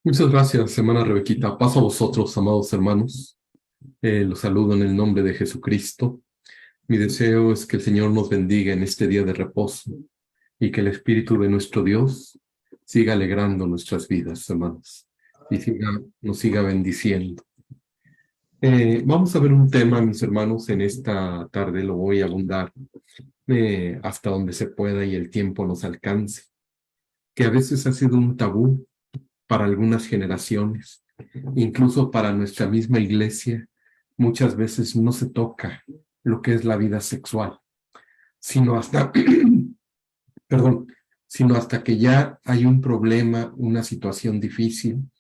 Muchas gracias, hermana Rebequita. Paso a vosotros, amados hermanos. Los saludo en el nombre de Jesucristo. Mi deseo es que el Señor nos bendiga en este día de reposo y que el Espíritu de nuestro Dios siga alegrando nuestras vidas, hermanos, y nos siga bendiciendo. Vamos a ver un tema, mis hermanos, en esta tarde. Lo voy a abundar hasta donde se pueda y el tiempo nos alcance, que a veces ha sido un tabú para algunas generaciones, incluso para nuestra misma iglesia. Muchas veces no se toca lo que es la vida sexual, sino hasta, perdón, sino hasta que ya hay un problema, una situación difícil,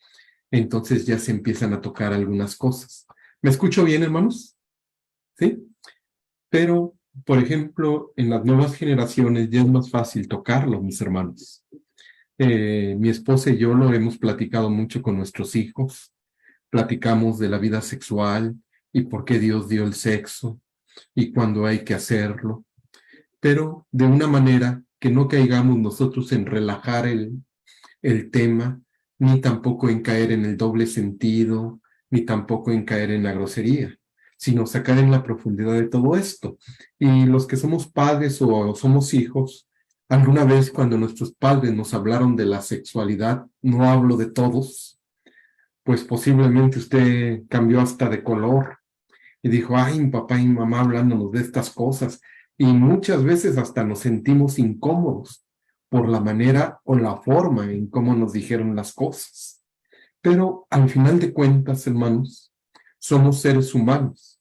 entonces ya se empiezan a tocar algunas cosas. ¿Me escucho bien, hermanos? ¿Sí? Pero, por ejemplo, en las nuevas generaciones ya es más fácil tocarlo, mis hermanos. Mi esposa y yo lo hemos platicado mucho con nuestros hijos. Platicamos de la vida sexual y por qué Dios dio el sexo y cuándo hay que hacerlo, pero de una manera que no caigamos nosotros en relajar el tema, ni tampoco en caer en el doble sentido, ni tampoco en caer en la grosería, sino sacar en la profundidad de todo esto. Y los que somos padres o somos hijos, alguna vez cuando nuestros padres nos hablaron de la sexualidad, no hablo de todos, pues posiblemente usted cambió hasta de color y dijo, ay, mi papá y mi mamá hablándonos de estas cosas. Y muchas veces hasta nos sentimos incómodos por la manera o la forma en cómo nos dijeron las cosas. Pero al final de cuentas, hermanos, somos seres humanos.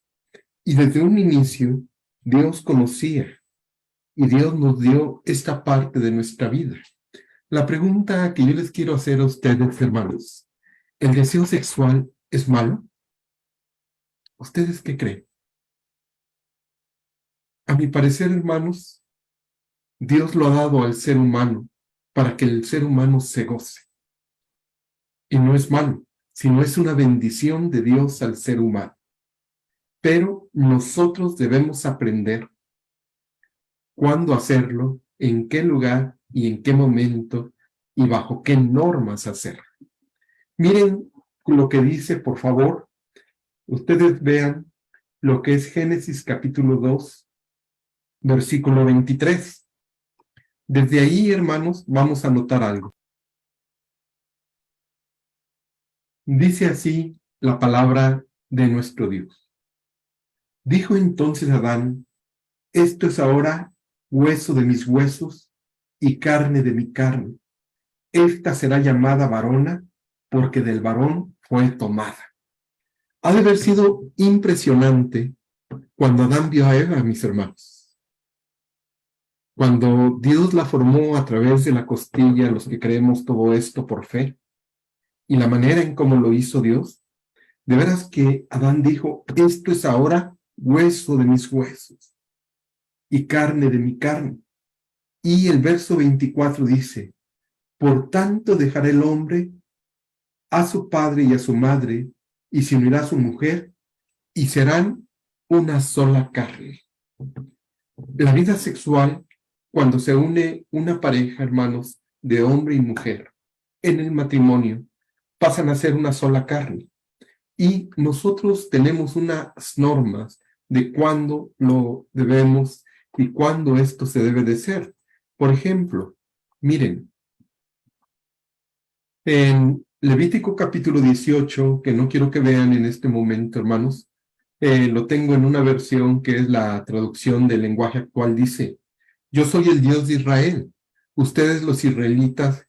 Y desde un inicio, Dios conocía y Dios nos dio esta parte de nuestra vida. La pregunta que yo les quiero hacer a ustedes, hermanos, ¿el deseo sexual es malo? ¿Ustedes qué creen? A mi parecer, hermanos, Dios lo ha dado al ser humano para que el ser humano se goce. Y no es malo, sino es una bendición de Dios al ser humano. Pero nosotros debemos aprender cuándo hacerlo, en qué lugar y en qué momento y bajo qué normas hacerlo. Miren lo que dice, por favor, ustedes vean lo que es Génesis capítulo 2, versículo 23. Desde ahí, hermanos, vamos a notar algo. Dice así la palabra de nuestro Dios. Dijo entonces Adán, esto es ahora hueso de mis huesos y carne de mi carne. Esta será llamada varona porque del varón fue tomada. Ha de haber sido impresionante cuando Adán vio a Eva, mis hermanos. Cuando Dios la formó a través de la costilla, los que creemos todo esto por fe, y la manera en cómo lo hizo Dios, de veras que Adán dijo, esto es ahora hueso de mis huesos y carne de mi carne. Y el verso 24 dice, por tanto dejará el hombre a su padre y a su madre, y se unirá a su mujer, y serán una sola carne. La vida sexual, cuando se une una pareja, hermanos, de hombre y mujer, en el matrimonio, pasan a ser una sola carne. Y nosotros tenemos unas normas de cuándo lo debemos y cuándo esto se debe de ser. Por ejemplo, miren, en Levítico capítulo 18, que no quiero que vean en este momento, hermanos, lo tengo en una versión que es la traducción del lenguaje actual, dice, yo soy el Dios de Israel. Ustedes los israelitas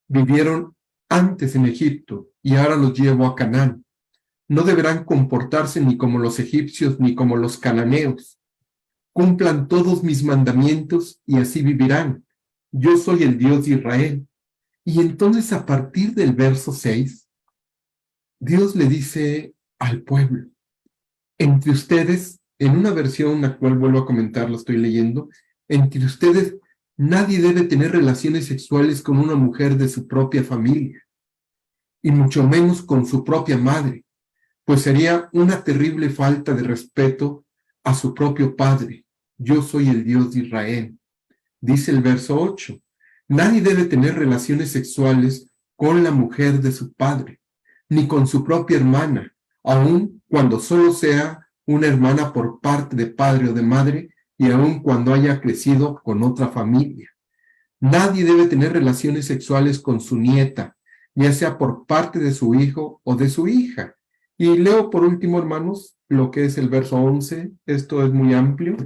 vivieron antes en Egipto y ahora los llevo a Canaán. No deberán comportarse ni como los egipcios ni como los cananeos. Cumplan todos mis mandamientos y así vivirán. Yo soy el Dios de Israel. Y entonces a partir del verso 6, Dios le dice al pueblo, entre ustedes, en una versión la cual vuelvo a comentar, lo estoy leyendo, entre ustedes nadie debe tener relaciones sexuales con una mujer de su propia familia, y mucho menos con su propia madre, pues sería una terrible falta de respeto a su propio padre. Yo soy el Dios de Israel. Dice el verso 8, nadie debe tener relaciones sexuales con la mujer de su padre, ni con su propia hermana, aun cuando solo sea una hermana por parte de padre o de madre, y aun cuando haya crecido con otra familia. Nadie debe tener relaciones sexuales con su nieta, ya sea por parte de su hijo o de su hija. Y leo por último, hermanos, lo que es el verso 11. Esto es muy amplio.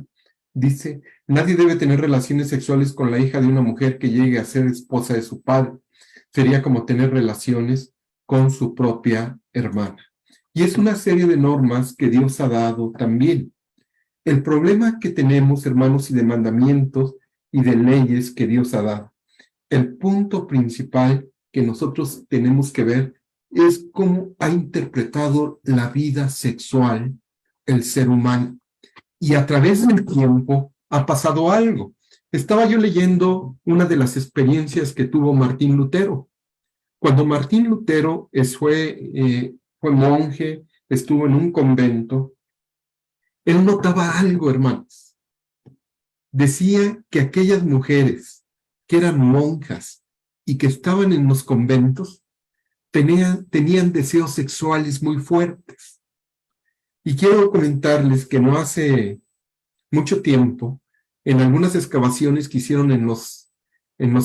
Dice, nadie debe tener relaciones sexuales con la hija de una mujer que llegue a ser esposa de su padre. Sería como tener relaciones con su propia hermana. Y es una serie de normas que Dios ha dado también. El problema que tenemos, hermanos, y de mandamientos y de leyes que Dios ha dado, el punto principal que nosotros tenemos que ver es cómo ha interpretado la vida sexual el ser humano. Y a través del tiempo ha pasado algo. Estaba yo leyendo una de las experiencias que tuvo Martín Lutero. Cuando Martín Lutero fue monje, estuvo en un convento, él notaba algo, hermanos. Decía que aquellas mujeres que eran monjas y que estaban en los conventos tenían deseos sexuales muy fuertes. Y quiero comentarles que no hace mucho tiempo, en algunas excavaciones que hicieron en los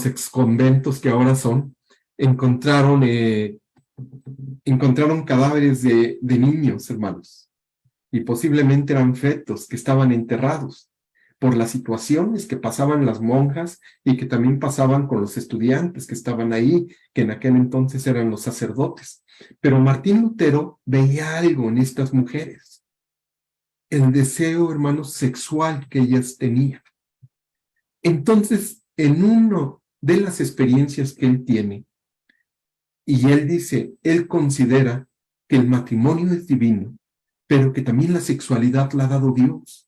exconventos que ahora son, encontraron cadáveres de niños, hermanos, y posiblemente eran fetos que estaban enterrados por las situaciones que pasaban las monjas y que también pasaban con los estudiantes que estaban ahí, que en aquel entonces eran los sacerdotes. Pero Martín Lutero veía algo en estas mujeres, el deseo, hermanos, sexual que ellas tenían. Entonces, en una de las experiencias que él tiene, y él dice, él considera que el matrimonio es divino, pero que también la sexualidad la ha dado Dios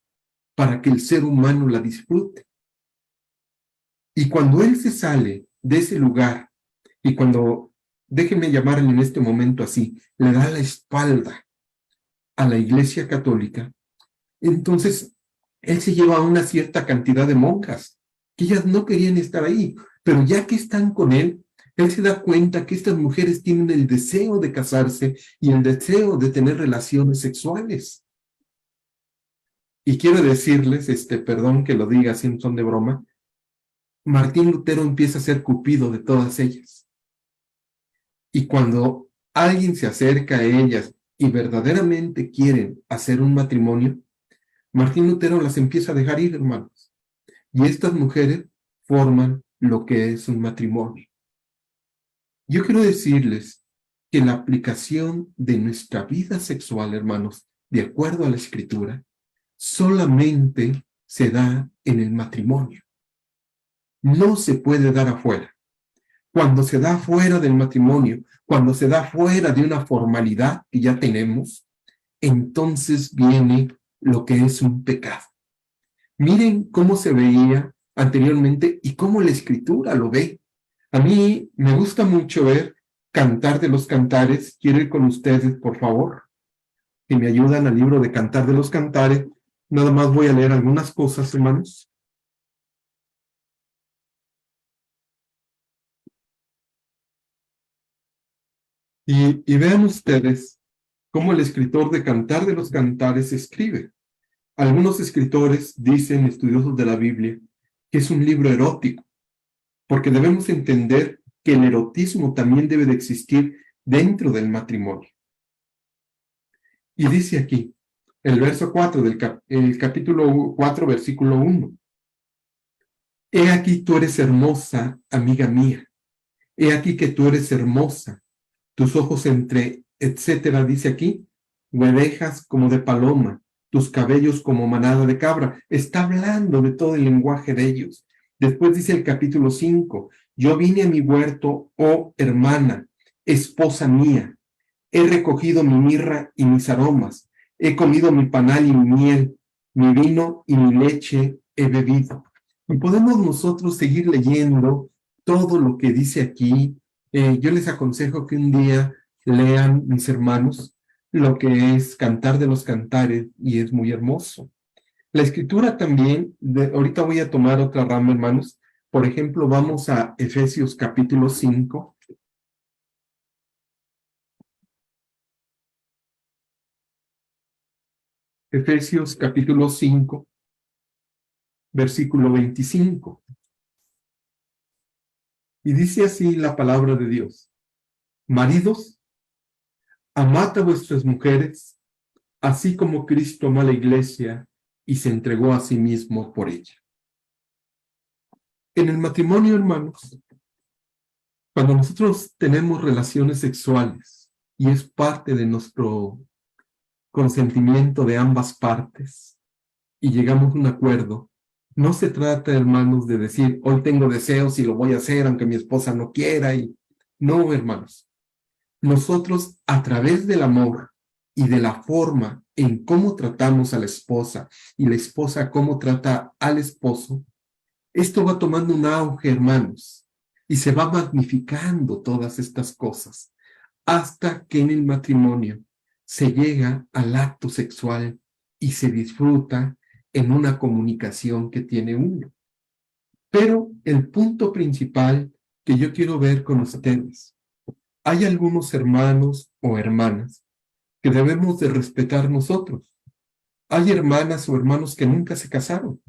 para que el ser humano la disfrute. Y cuando él se sale de ese lugar, y cuando, déjenme llamarle en este momento así, le da la espalda a la Iglesia Católica, entonces él se lleva a una cierta cantidad de monjas, que ellas no querían estar ahí, pero ya que están con él se da cuenta que estas mujeres tienen el deseo de casarse y el deseo de tener relaciones sexuales. Y quiero decirles, perdón que lo diga así en son de broma, Martín Lutero empieza a ser cupido de todas ellas. Y cuando alguien se acerca a ellas y verdaderamente quieren hacer un matrimonio, Martín Lutero las empieza a dejar ir, hermanos. Y estas mujeres forman lo que es un matrimonio. Yo quiero decirles que la aplicación de nuestra vida sexual, hermanos, de acuerdo a la Escritura, solamente se da en el matrimonio. No se puede dar afuera. Cuando se da fuera del matrimonio, cuando se da fuera de una formalidad que ya tenemos, entonces viene lo que es un pecado. Miren cómo se veía anteriormente y cómo la Escritura lo ve. A mí me gusta mucho ver Cantar de los Cantares. Quiero ir con ustedes, por favor, que me ayudan al libro de Cantar de los Cantares. Nada más voy a leer algunas cosas, hermanos. Y vean ustedes cómo el escritor de Cantar de los Cantares escribe. Algunos escritores dicen, estudiosos de la Biblia, que es un libro erótico, porque debemos entender que el erotismo también debe de existir dentro del matrimonio. Y dice aquí, el verso 4 el capítulo 4, versículo 1. He aquí tú eres hermosa, amiga mía. He aquí que tú eres hermosa. Tus ojos etcétera, dice aquí, huedejas como de paloma, tus cabellos como manada de cabra. Está hablando de todo el lenguaje de ellos. Después dice el capítulo 5, yo vine a mi huerto, oh hermana, esposa mía. He recogido mi mirra y mis aromas. He comido mi panal y mi miel, mi vino y mi leche he bebido. Y podemos nosotros seguir leyendo todo lo que dice aquí. Yo les aconsejo que un día lean, mis hermanos, lo que es Cantar de los Cantares, y es muy hermoso. La Escritura también, ahorita voy a tomar otra rama, hermanos. Por ejemplo, vamos a Efesios capítulo 5. Efesios capítulo 5, versículo 25. Y dice así la palabra de Dios: maridos, amad a vuestras mujeres, así como Cristo amó a la iglesia y se entregó a sí mismo por ella. En el matrimonio, hermanos, cuando nosotros tenemos relaciones sexuales y es parte de nuestro consentimiento de ambas partes y llegamos a un acuerdo, no se trata, hermanos, de decir, hoy tengo deseos y lo voy a hacer aunque mi esposa no quiera. No, hermanos. Nosotros, a través del amor y de la forma en cómo tratamos a la esposa y la esposa cómo trata al esposo, esto va tomando un auge, hermanos, y se va magnificando todas estas cosas hasta que en el matrimonio se llega al acto sexual y se disfruta en una comunicación que tiene uno. Pero el punto principal que yo quiero ver con ustedes, hay algunos hermanos o hermanas que debemos de respetar nosotros. Hay hermanas o hermanos que nunca se casaron,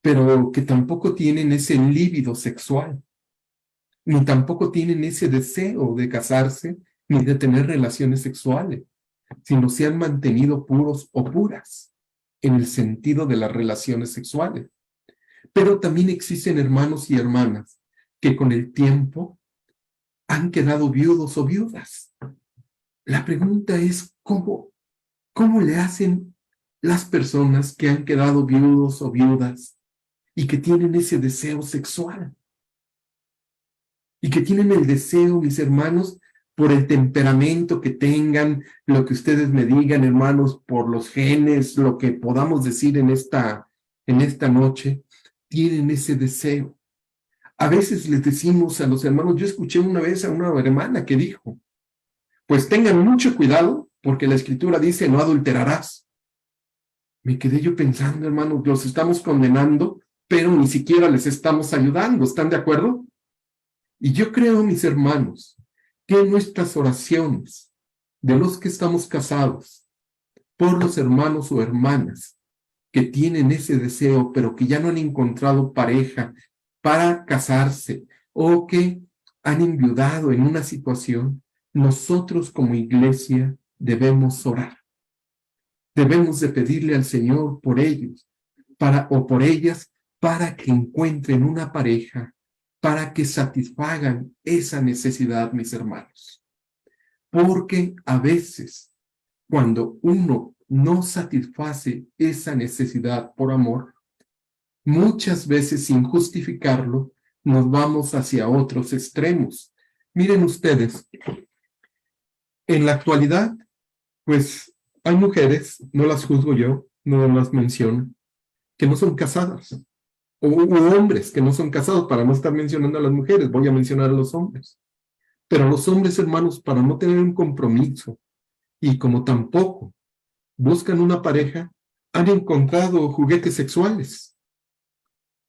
pero que tampoco tienen ese líbido sexual, ni tampoco tienen ese deseo de casarse, ni de tener relaciones sexuales, sino se han mantenido puros o puras en el sentido de las relaciones sexuales. Pero también existen hermanos y hermanas que con el tiempo han quedado viudos o viudas. La pregunta es, ¿cómo le hacen las personas que han quedado viudos o viudas y que tienen ese deseo sexual? Y que tienen el deseo, mis hermanos, por el temperamento que tengan, lo que ustedes me digan, hermanos, por los genes, lo que podamos decir en esta noche, tienen ese deseo. A veces les decimos a los hermanos, yo escuché una vez a una hermana que dijo, pues tengan mucho cuidado, porque la Escritura dice, no adulterarás. Me quedé yo pensando, hermanos, los estamos condenando, pero ni siquiera les estamos ayudando, ¿están de acuerdo? Y yo creo, mis hermanos, que nuestras oraciones de los que estamos casados, por los hermanos o hermanas que tienen ese deseo, pero que ya no han encontrado pareja para casarse o que han enviudado en una situación, nosotros como iglesia debemos orar. Debemos de pedirle al Señor por ellos o por ellas para que encuentren una pareja, para que satisfagan esa necesidad, mis hermanos. Porque a veces, cuando uno no satisface esa necesidad por amor, muchas veces sin justificarlo, nos vamos hacia otros extremos. Miren ustedes, en la actualidad, pues hay mujeres, no las juzgo yo, no las menciono, que no son casadas, o hombres que no son casados, para no estar mencionando a las mujeres, voy a mencionar a los hombres. Pero los hombres, hermanos, para no tener un compromiso, y como tampoco buscan una pareja, han encontrado juguetes sexuales.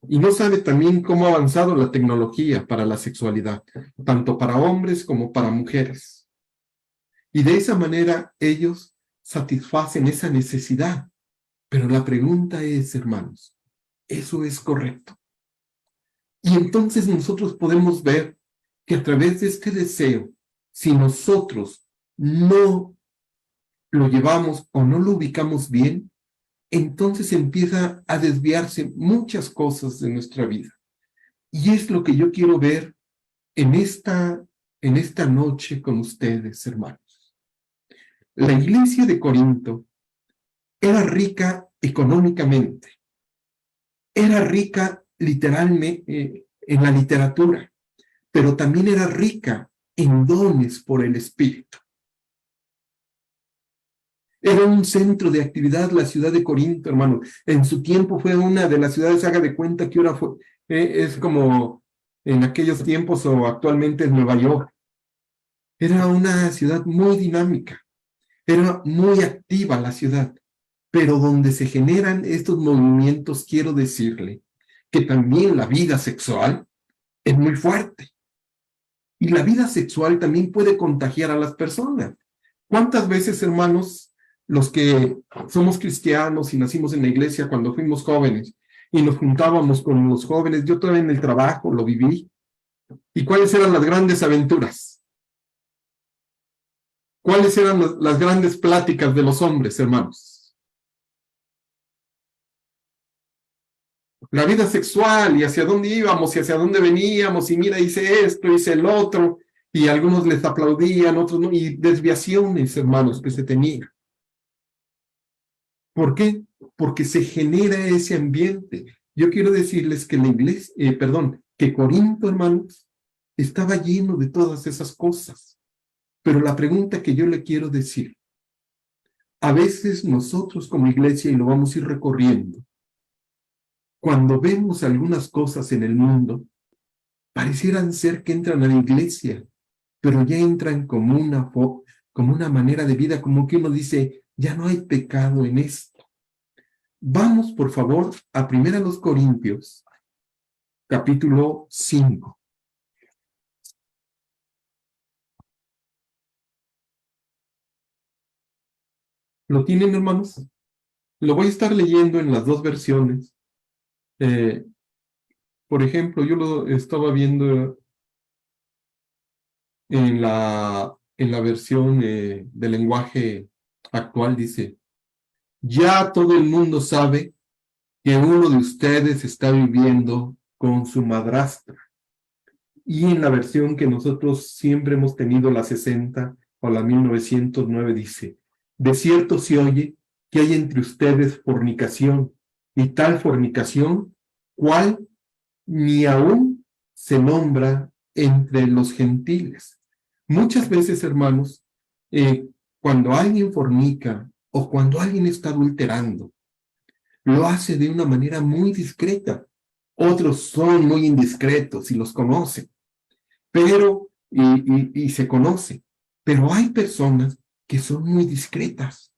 Y no sabe también cómo ha avanzado la tecnología para la sexualidad, tanto para hombres como para mujeres. Y de esa manera ellos satisfacen esa necesidad. Pero la pregunta es, hermanos, ¿eso es correcto? Y entonces nosotros podemos ver que a través de este deseo, si nosotros no lo llevamos o no lo ubicamos bien, entonces empieza a desviarse muchas cosas de nuestra vida. Y es lo que yo quiero ver en esta noche con ustedes, hermanos. La iglesia de Corinto era rica económicamente, era rica literalmente en la literatura, pero también era rica en dones por el Espíritu. Era un centro de actividad la ciudad de Corinto, hermano. En su tiempo fue una de las ciudades, haga de cuenta que ahora es como en aquellos tiempos o actualmente en Nueva York. Era una ciudad muy dinámica, era muy activa la ciudad, pero donde se generan estos movimientos, quiero decirle que también la vida sexual es muy fuerte. Y la vida sexual también puede contagiar a las personas. ¿Cuántas veces, hermanos, los que somos cristianos y nacimos en la iglesia cuando fuimos jóvenes y nos juntábamos con los jóvenes, yo todavía en el trabajo lo viví. ¿Y cuáles eran las grandes aventuras? ¿Cuáles eran las grandes pláticas de los hombres, hermanos? La vida sexual y hacia dónde íbamos y hacia dónde veníamos, y mira, hice esto, hice el otro, y algunos les aplaudían, otros no, y desviaciones, hermanos, que se tenían. ¿Por qué? Porque se genera ese ambiente. Yo quiero decirles que la iglesia, que Corinto, hermanos, estaba lleno de todas esas cosas. Pero la pregunta que yo le quiero decir, a veces nosotros como iglesia, y lo vamos a ir recorriendo, cuando vemos algunas cosas en el mundo, parecieran ser que entran a la iglesia, pero ya entran como una manera de vida, como que uno dice, ya no hay pecado en esto. Vamos, por favor, a 1 Corintios, capítulo 5. ¿Lo tienen, hermanos? Lo voy a estar leyendo en las dos versiones. Por ejemplo, yo lo estaba viendo en la versión del lenguaje actual, dice, ya todo el mundo sabe que uno de ustedes está viviendo con su madrastra. Y en la versión que nosotros siempre hemos tenido, la 60 o la 1909, dice, de cierto se oye que hay entre ustedes fornicación, y tal fornicación, cual ni aún se nombra entre los gentiles. Muchas veces, hermanos, cuando alguien fornica o cuando alguien está adulterando, lo hace de una manera muy discreta. Otros son muy indiscretos y los conocen, pero, y se conocen. Pero hay personas que son muy discretas.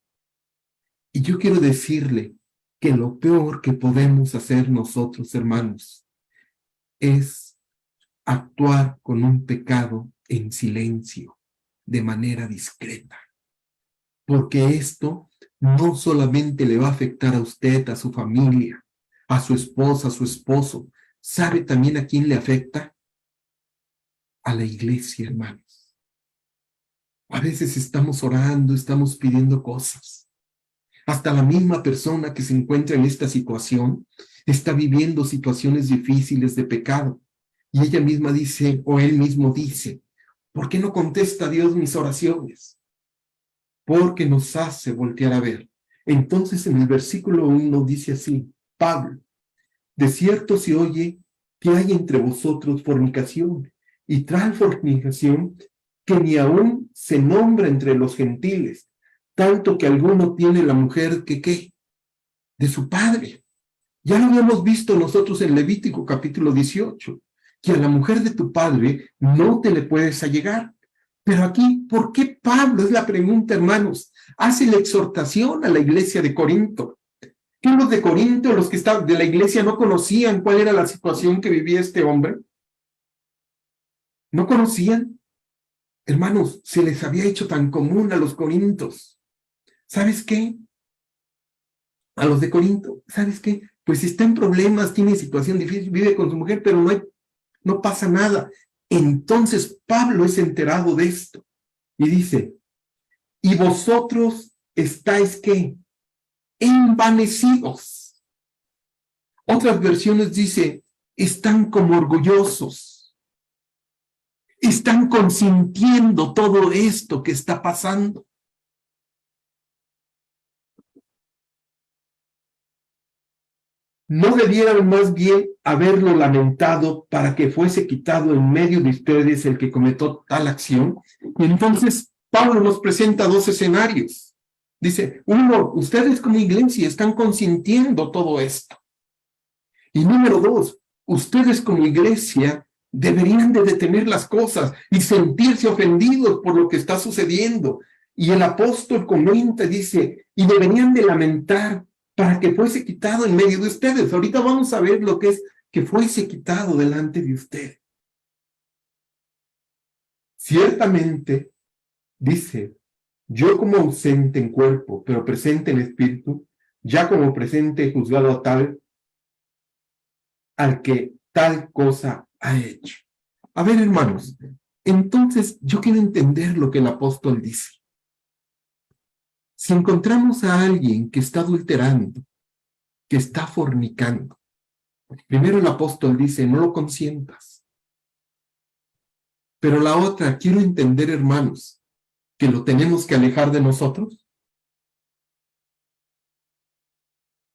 Y yo quiero decirle que lo peor que podemos hacer nosotros, hermanos, es actuar con un pecado en silencio, de manera discreta. Porque esto no solamente le va a afectar a usted, a su familia, a su esposa, a su esposo. ¿Sabe también a quién le afecta? A la iglesia, hermanos. A veces estamos orando, estamos pidiendo cosas. Hasta la misma persona que se encuentra en esta situación está viviendo situaciones difíciles de pecado. Y ella misma dice, o él mismo dice, ¿por qué no contesta Dios mis oraciones? Porque nos hace voltear a ver. Entonces en el versículo 1 dice así, Pablo, de cierto se oye que hay entre vosotros fornicación, y tal fornicación que ni aún se nombra entre los gentiles, tanto que alguno tiene la mujer que, ¿qué? De su padre. Ya lo habíamos visto nosotros en Levítico capítulo 18, que a la mujer de tu padre no te le puedes allegar. Pero aquí, ¿por qué Pablo? Es la pregunta, hermanos. Hace la exhortación a la iglesia de Corinto. ¿Que los de Corinto, los que estaban de la iglesia, no conocían cuál era la situación que vivía este hombre? ¿No conocían? Hermanos, se les había hecho tan común a los corintos. ¿Sabes qué? A los de Corinto, ¿sabes qué? Pues está en problemas, tiene situación difícil, vive con su mujer, pero no pasa nada. Entonces Pablo es enterado de esto y dice, y vosotros estáis, ¿qué? Envanecidos. Otras versiones dice, están como orgullosos. Están consintiendo todo esto que está pasando. ¿No debieran más bien haberlo lamentado para que fuese quitado en medio de ustedes el que cometió tal acción? Y entonces Pablo nos presenta dos escenarios. Dice, uno, ustedes como iglesia están consintiendo todo esto. Y número dos, ustedes como iglesia deberían de detener las cosas y sentirse ofendidos por lo que está sucediendo. Y el apóstol comenta, dice, y deberían de lamentar para que fuese quitado en medio de ustedes. Ahorita vamos a ver lo que es que fuese quitado delante de ustedes. Ciertamente, dice, yo como ausente en cuerpo, pero presente en espíritu, ya como presente he juzgado a tal, al que tal cosa ha hecho. A ver, hermanos, entonces yo quiero entender lo que el apóstol dice. Si encontramos a alguien que está adulterando, que está fornicando, primero el apóstol dice, no lo consientas. Pero la otra, quiero entender, hermanos, que lo tenemos que alejar de nosotros.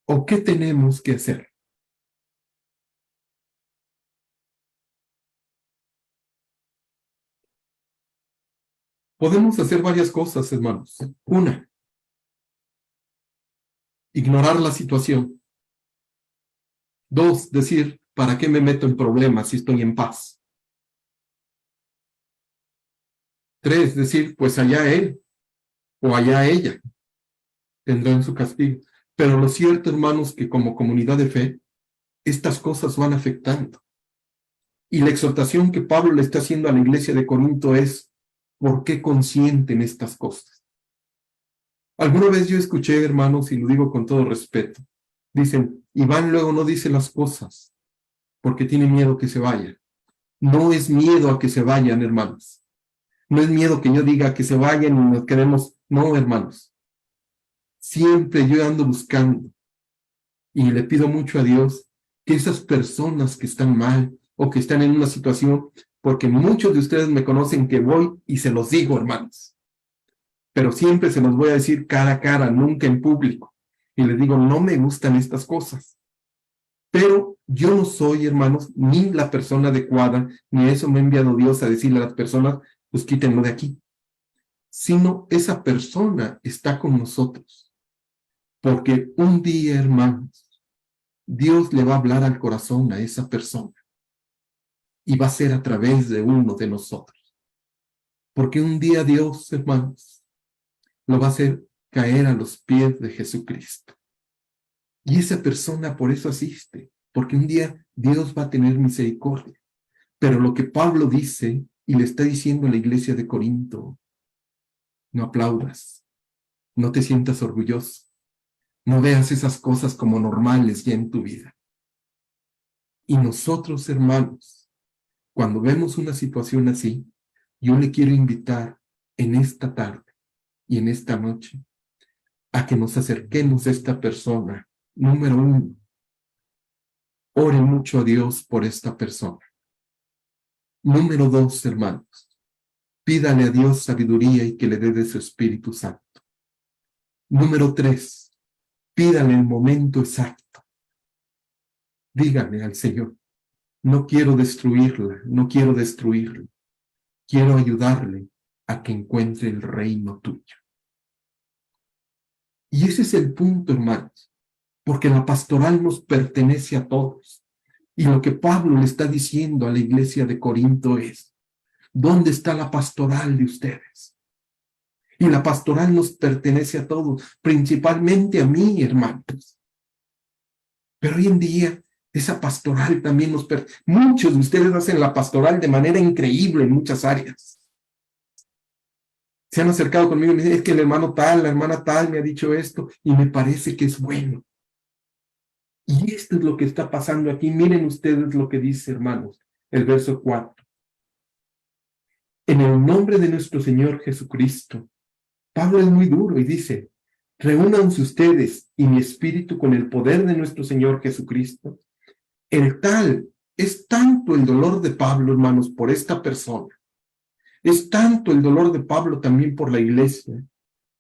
¿O qué tenemos que hacer? Podemos hacer varias cosas, hermanos. Una, ignorar la situación. Dos, decir, ¿para qué me meto en problemas si estoy en paz? Tres, decir, pues allá él o allá ella tendrán su castigo. Pero lo cierto, hermanos, que como comunidad de fe, estas cosas van afectando. Y la exhortación que Pablo le está haciendo a la iglesia de Corinto es, ¿por qué consienten estas cosas? Alguna vez yo escuché, hermanos, y lo digo con todo respeto, dicen, Iván luego no dice las cosas porque tiene miedo que se vayan. No es miedo a que se vayan, hermanos. No es miedo que yo diga que se vayan y nos quedemos. No, hermanos. Siempre yo ando buscando y le pido mucho a Dios que esas personas que están mal o que están en una situación, porque muchos de ustedes me conocen que voy y se los digo, hermanos. Pero siempre se los voy a decir cara a cara, nunca en público. Y les digo, no me gustan estas cosas. Pero yo no soy, hermanos, ni la persona adecuada, ni eso me ha enviado Dios a decirle a las personas, pues quítenlo de aquí. Sino esa persona está con nosotros. Porque un día, hermanos, Dios le va a hablar al corazón a esa persona. Y va a ser a través de uno de nosotros. Porque un día Dios, hermanos, lo va a hacer caer a los pies de Jesucristo. Y esa persona por eso asiste, porque un día Dios va a tener misericordia. Pero lo que Pablo dice y le está diciendo a la iglesia de Corinto, no aplaudas, no te sientas orgulloso, no veas esas cosas como normales ya en tu vida. Y nosotros, hermanos, cuando vemos una situación así, yo le quiero invitar en esta tarde y en esta noche a que nos acerquemos a esta persona. Número uno, ore mucho a Dios por esta persona. Número dos, hermanos, pídale a Dios sabiduría y que le dé de su Espíritu Santo. Número tres, pídale el momento exacto. Dígale al Señor, no quiero destruirla, no quiero destruirlo. Quiero ayudarle a que encuentre el reino tuyo. Y ese es el punto, hermanos, porque la pastoral nos pertenece a todos. Y lo que Pablo le está diciendo a la iglesia de Corinto es, ¿dónde está la pastoral de ustedes? Y la pastoral nos pertenece a todos, principalmente a mí, hermanos. Pero hoy en día, esa pastoral también nos pertenece. Muchos de ustedes hacen la pastoral de manera increíble en muchas áreas. Se han acercado conmigo y me dicen, es que el hermano tal, la hermana tal me ha dicho esto, y me parece que es bueno. Y esto es lo que está pasando aquí. Miren ustedes lo que dice, hermanos, el verso 4. En el nombre de nuestro Señor Jesucristo. Pablo es muy duro y dice, reúnanse ustedes y mi espíritu con el poder de nuestro Señor Jesucristo. El tal, es tanto el dolor de Pablo, hermanos, por esta persona. Es tanto el dolor de Pablo también por la iglesia,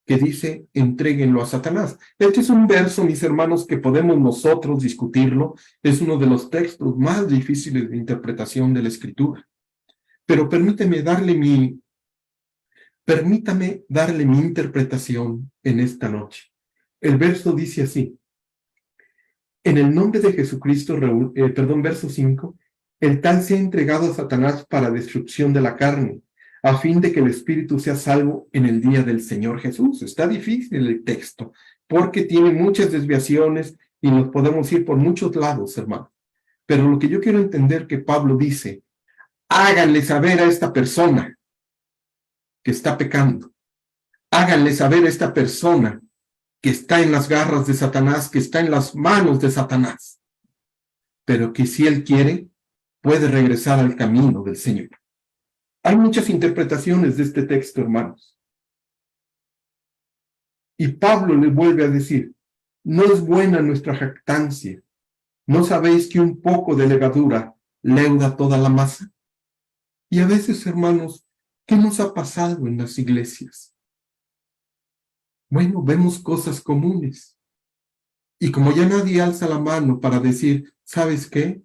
que dice, entréguenlo a Satanás. Este es un verso, mis hermanos, que podemos nosotros discutirlo. Es uno de los textos más difíciles de interpretación de la Escritura. Pero permítame darle mi interpretación en esta noche. El verso dice así, en el nombre de Jesucristo, verso 5, el tal sea entregado a Satanás para destrucción de la carne, a fin de que el espíritu sea salvo en el día del Señor Jesús. Está difícil el texto, porque tiene muchas desviaciones y nos podemos ir por muchos lados, hermano. Pero lo que yo quiero entender que Pablo dice, háganle saber a esta persona que está pecando, Háganle saber a esta persona que está en las garras de Satanás, que está en las manos de Satanás, pero que si él quiere, puede regresar al camino del Señor. Hay muchas interpretaciones de este texto, hermanos. Y Pablo le vuelve a decir, no es buena nuestra jactancia. ¿No sabéis que un poco de levadura leuda toda la masa? Y a veces, hermanos, ¿qué nos ha pasado en las iglesias? Bueno, vemos cosas comunes. Y como ya nadie alza la mano para decir, ¿sabes qué?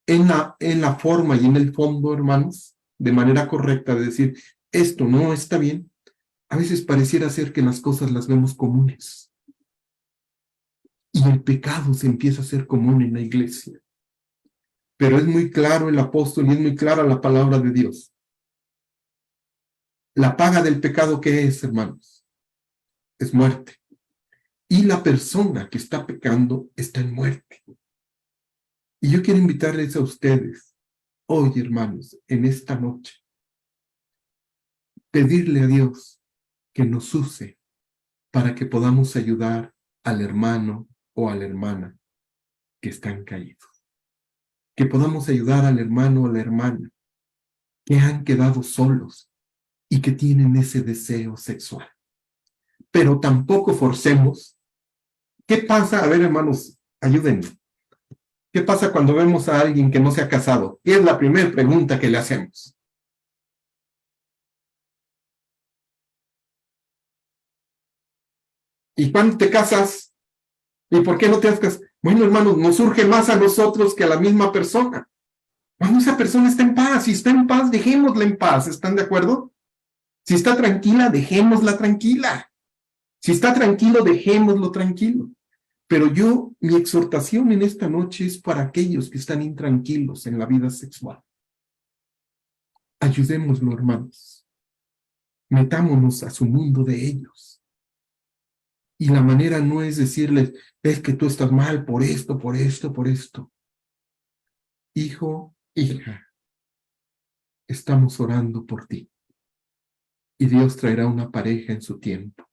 En la forma y en el fondo, hermanos, de manera correcta de decir, esto no está bien, a veces pareciera ser que las cosas las vemos comunes. Y el pecado se empieza a hacer común en la iglesia. Pero es muy claro el apóstol y es muy clara la palabra de Dios. La paga del pecado, ¿qué es, hermanos? Es muerte. Y la persona que está pecando está en muerte. Y yo quiero invitarles a ustedes, hoy, hermanos, en esta noche, pedirle a Dios que nos use para que podamos ayudar al hermano o a la hermana que están caídos. Que podamos ayudar al hermano o a la hermana que han quedado solos y que tienen ese deseo sexual. Pero tampoco forcemos. ¿Qué pasa? A ver, hermanos, ayúdenme. ¿Qué pasa cuando vemos a alguien que no se ha casado? ¿Qué es la primera pregunta que le hacemos? ¿Y cuándo te casas? ¿Y por qué no te has casado? Bueno, hermanos, nos surge más a nosotros que a la misma persona. Cuando esa persona está en paz, si está en paz, dejémosla en paz. ¿Están de acuerdo? Si está tranquila, dejémosla tranquila. Si está tranquilo, dejémoslo tranquilo. Pero mi exhortación en esta noche es para aquellos que están intranquilos en la vida sexual. Ayudémoslo, hermanos. Metámonos a su mundo de ellos. Y la manera no es decirles, es que tú estás mal por esto, por esto, por esto. Hijo, hija, estamos orando por ti. Y Dios traerá una pareja en su tiempo.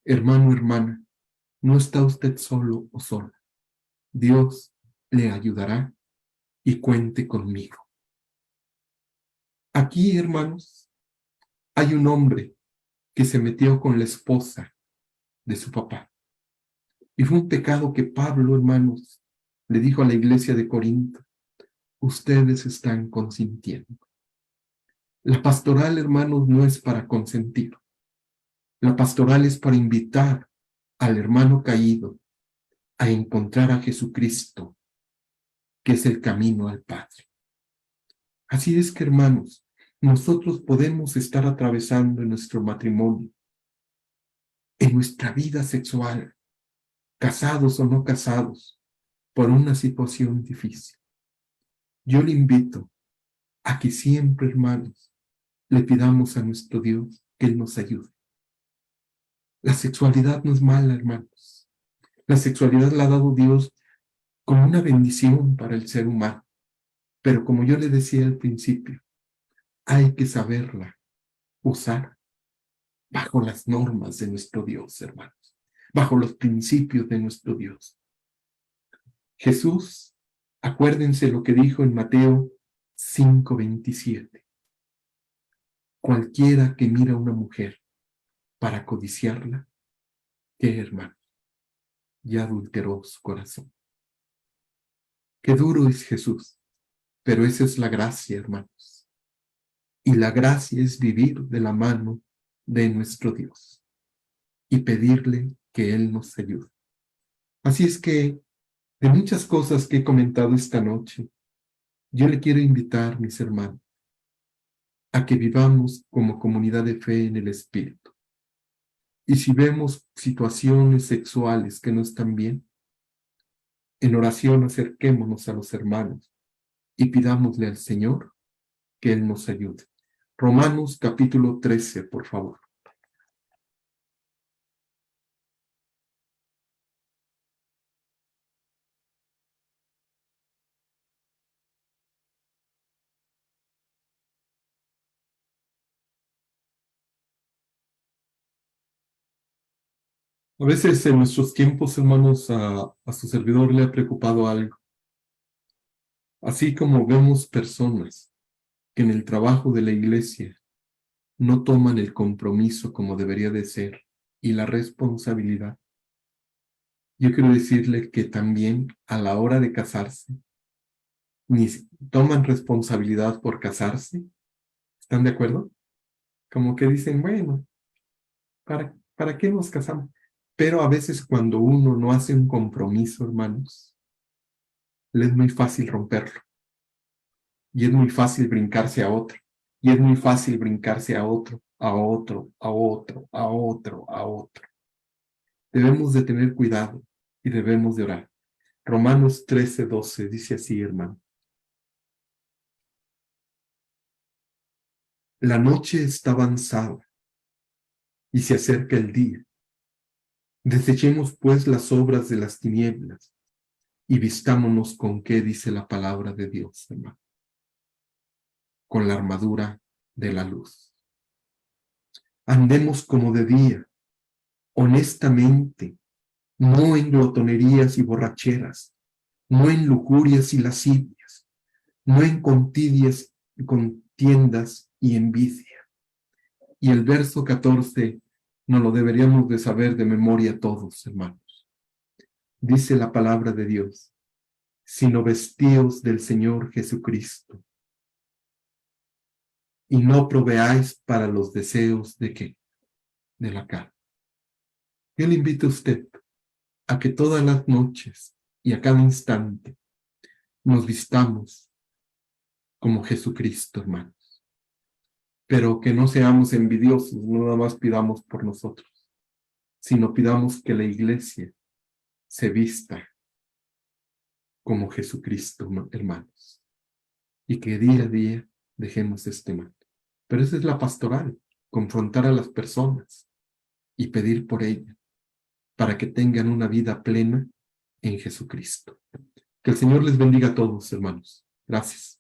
Hermano, hermana, no está usted solo o sola. Dios le ayudará y cuente conmigo. Aquí, hermanos, hay un hombre que se metió con la esposa de su papá. Y fue un pecado que Pablo, hermanos, le dijo a la iglesia de Corinto, ustedes están consintiendo. La pastoral, hermanos, no es para consentir. La pastoral es para invitar al hermano caído a encontrar a Jesucristo, que es el camino al Padre. Así es que, hermanos, nosotros podemos estar atravesando en nuestro matrimonio, en nuestra vida sexual, casados o no casados, por una situación difícil. Yo le invito a que siempre, hermanos, le pidamos a nuestro Dios que Él nos ayude. La sexualidad no es mala, hermanos. La sexualidad la ha dado Dios como una bendición para el ser humano. Pero como yo le decía al principio, hay que saberla usar bajo las normas de nuestro Dios, hermanos, bajo los principios de nuestro Dios. Jesús, acuérdense lo que dijo en Mateo 5:27. Cualquiera que mira a una mujer para codiciarla, ¿qué, hermano? Ya adulteró su corazón. Qué duro es Jesús, pero esa es la gracia, hermanos. Y la gracia es vivir de la mano de nuestro Dios y pedirle que Él nos ayude. Así es que, de muchas cosas que he comentado esta noche, yo le quiero invitar, mis hermanos, a que vivamos como comunidad de fe en el Espíritu. Y si vemos situaciones sexuales que no están bien, en oración acerquémonos a los hermanos y pidámosle al Señor que Él nos ayude. Romanos capítulo 13, por favor. A veces en nuestros tiempos, hermanos, a su servidor le ha preocupado algo. Así como vemos personas que en el trabajo de la iglesia no toman el compromiso como debería de ser y la responsabilidad. Yo quiero decirle que también a la hora de casarse, ni toman responsabilidad por casarse. ¿Están de acuerdo? Como que dicen, bueno, ¿para qué nos casamos? Pero a veces cuando uno no hace un compromiso, hermanos, le es muy fácil romperlo. Y es muy fácil brincarse a otro. Y es muy fácil brincarse a otro, a otro, a otro, a otro, a otro. Debemos de tener cuidado y debemos de orar. Romanos 13:12 dice así, hermano. La noche está avanzada y se acerca el día. Desechemos pues las obras de las tinieblas y vistámonos con qué dice la palabra de Dios, hermano. Con la armadura de la luz. Andemos como de día, honestamente, no en glotonerías y borracheras, no en lujurias y lascivias, no en contiendas y envidia. Y el verso 14 nos lo deberíamos de saber de memoria todos, hermanos. Dice la palabra de Dios, sino vestíos del Señor Jesucristo, y no proveáis para los deseos de qué, de la carne. Yo le invito a usted a que todas las noches y a cada instante nos vistamos como Jesucristo, hermanos. Pero que no seamos envidiosos, no nada más pidamos por nosotros, sino pidamos que la iglesia se vista como Jesucristo, hermanos. Y que día a día dejemos este mal. Pero esa es la pastoral, confrontar a las personas y pedir por ellas, para que tengan una vida plena en Jesucristo. Que el Señor les bendiga a todos, hermanos. Gracias.